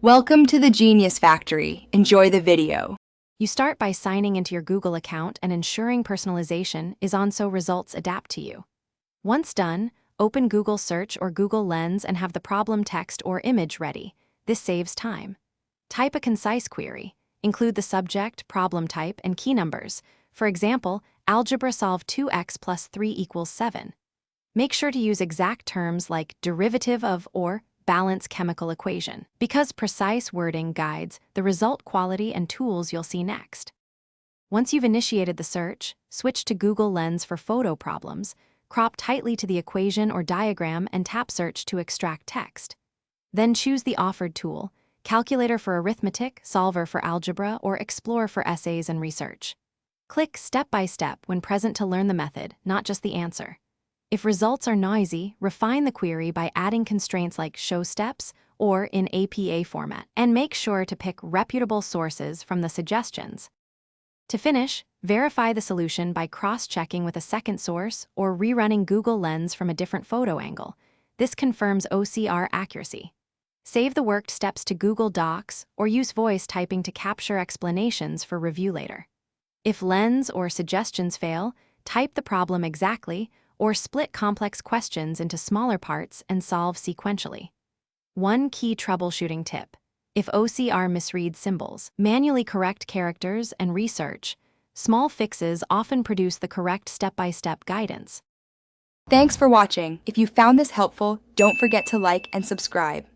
Welcome to the Genius Factory. Enjoy the video. You start by signing into your Google account and ensuring personalization is on so results adapt to you. Once done, open Google Search or Google Lens and have the problem text or image ready. This saves time. Type a concise query. Include the subject, problem type, and key numbers. For example, algebra solve 2x plus 3 equals 7. Make sure to use exact terms like derivative of or balance chemical equation, because precise wording guides the result quality and tools you'll see next. Once you've initiated the search, switch to Google Lens for photo problems, crop tightly to the equation or diagram and tap Search to extract text. Then choose the offered tool, Calculator for arithmetic, Solver for algebra, or Explore for essays and research. Click Step by Step when present to learn the method, not just the answer. If results are noisy, refine the query by adding constraints like show steps or in APA format, and make sure to pick reputable sources from the suggestions. To finish, verify the solution by cross-checking with a second source or rerunning Google Lens from a different photo angle. This confirms OCR accuracy. Save the worked steps to Google Docs or use voice typing to capture explanations for review later. If Lens or suggestions fail, type the problem exactly or split complex questions into smaller parts and solve sequentially. One key troubleshooting tip: if OCR misreads symbols, manually correct characters, and research, small fixes often produce the correct step-by-step guidance. Thanks for watching. If you found this helpful, don't forget to like and subscribe.